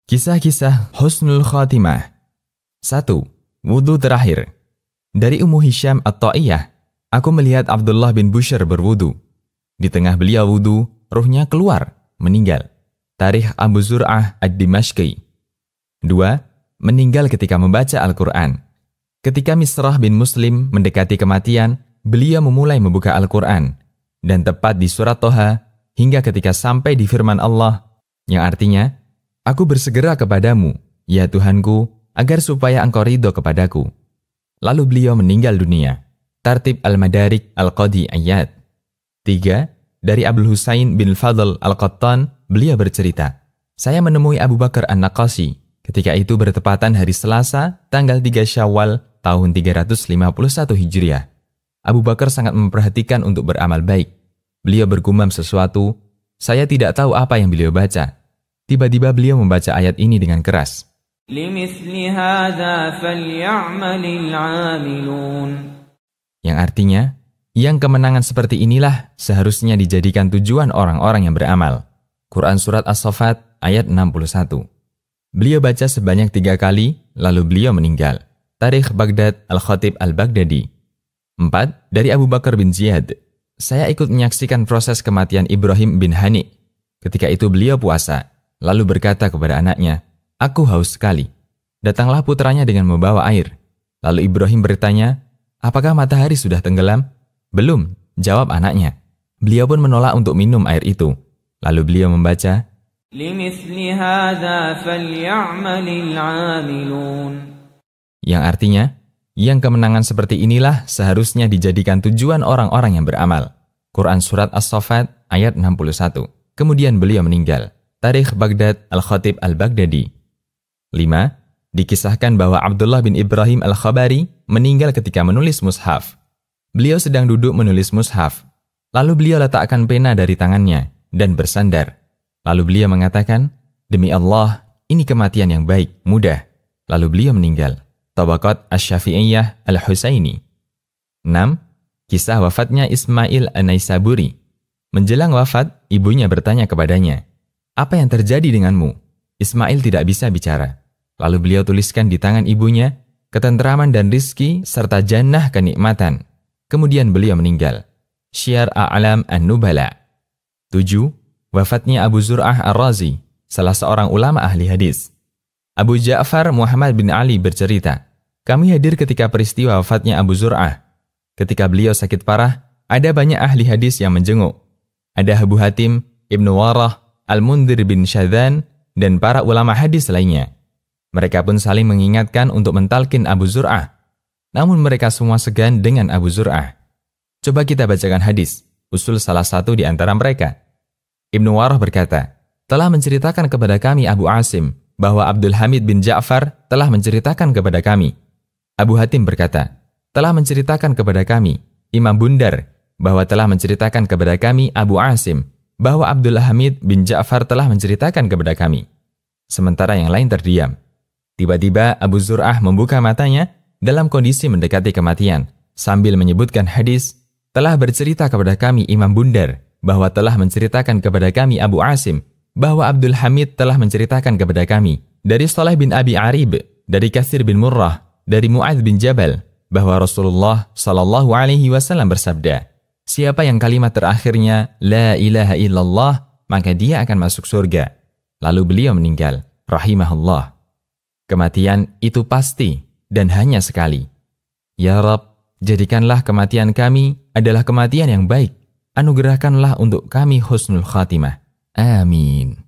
Kisah-kisah Husnul Khatimah. 1. Wudu terakhir. Dari Ummu Hisham At-Ta'iyah, aku melihat Abdullah bin Bushr berwudu. Di tengah beliau wudu, ruhnya keluar, meninggal. Tarikh Abu Zur'ah Ad-Dimashqi. 2. Meninggal ketika membaca Al-Quran. Ketika Misrah bin Muslim mendekati kematian, beliau memulai membuka Al-Quran. Dan tepat di surat Toha, hingga ketika sampai di firman Allah, yang artinya, Aku bersegera kepadamu, ya Tuhanku, agar supaya engkau ridho kepadaku. Lalu beliau meninggal dunia. Tartib Al-Madarik Al-Qadi Ayat. 3. Dari Abdul Husain bin Fadl Al-Qattan, beliau bercerita, saya menemui Abu Bakar An-Naqashi, ketika itu bertepatan hari Selasa, tanggal 3 Syawal, tahun 351 Hijriah. Abu Bakar sangat memperhatikan untuk beramal baik. Beliau bergumam sesuatu, saya tidak tahu apa yang beliau baca. Tiba-tiba beliau membaca ayat ini dengan keras. Yang artinya, yang kemenangan seperti inilah seharusnya dijadikan tujuan orang-orang yang beramal. Quran Surat As-Saffat ayat 61. Beliau baca sebanyak 3 kali, lalu beliau meninggal. Tarikh Baghdad Al-Khatib Al-Baghdadi. 4. Dari Abu Bakar bin Ziyad. Saya ikut menyaksikan proses kematian Ibrahim bin Hani. Ketika itu beliau puasa. Lalu berkata kepada anaknya, aku haus sekali. Datanglah putranya dengan membawa air. Lalu Ibrahim bertanya, apakah matahari sudah tenggelam? Belum, jawab anaknya. Beliau pun menolak untuk minum air itu. Lalu beliau membaca, yang artinya, yang kemenangan seperti inilah seharusnya dijadikan tujuan orang-orang yang beramal. Quran Surat As-Saffat ayat 61. Kemudian beliau meninggal. Tarikh Baghdad Al-Khatib Al-Baghdadi. 5. Dikisahkan bahwa Abdullah bin Ibrahim Al-Khabari meninggal ketika menulis mushaf. Beliau sedang duduk menulis mushaf. Lalu beliau letakkan pena dari tangannya dan bersandar. Lalu beliau mengatakan, demi Allah, ini kematian yang baik, mudah. Lalu beliau meninggal. Tabaqat Asy-Syafi'iyah Al-Husaini. 6. Kisah wafatnya Ismail An-Naisaburi. Menjelang wafat, ibunya bertanya kepadanya, apa yang terjadi denganmu? Ismail tidak bisa bicara. Lalu beliau tuliskan di tangan ibunya, ketenteraman dan rizki serta jannah kenikmatan. Kemudian beliau meninggal. Syiar A'lam An-Nubala. 7. Wafatnya Abu Zur'ah Ar-Razi, salah seorang ulama ahli hadis. Abu Ja'far Muhammad bin Ali bercerita, kami hadir ketika peristiwa wafatnya Abu Zur'ah. Ketika beliau sakit parah, ada banyak ahli hadis yang menjenguk. Ada Abu Hatim, Ibnu Warah, Al-Mundhir bin Syadhan, dan para ulama hadis lainnya. Mereka pun saling mengingatkan untuk mentalkin Abu Zur'ah. Namun mereka semua segan dengan Abu Zur'ah. Coba kita bacakan hadis, usul salah satu di antara mereka. Ibnu Warah berkata, telah menceritakan kepada kami Abu Asim, bahwa Abdul Hamid bin Ja'far telah menceritakan kepada kami. Abu Hatim berkata, telah menceritakan kepada kami Imam Bundar, bahwa telah menceritakan kepada kami Abu Asim, bahwa Abdul Hamid bin Ja'far telah menceritakan kepada kami. Sementara yang lain terdiam. Tiba-tiba Abu Zur'ah membuka matanya dalam kondisi mendekati kematian, sambil menyebutkan hadis, telah bercerita kepada kami Imam Bundar, bahwa telah menceritakan kepada kami Abu Asim, bahwa Abdul Hamid telah menceritakan kepada kami, dari Saleh bin Abi Arib, dari Katsir bin Murrah, dari Mu'adz bin Jabal, bahwa Rasulullah SAW bersabda, siapa yang kalimat terakhirnya La ilaha illallah, maka dia akan masuk surga. Lalu beliau meninggal, rahimahullah. Kematian itu pasti dan hanya sekali. Ya Rabb, jadikanlah kematian kami adalah kematian yang baik. Anugerahkanlah untuk kami husnul khatimah. Amin.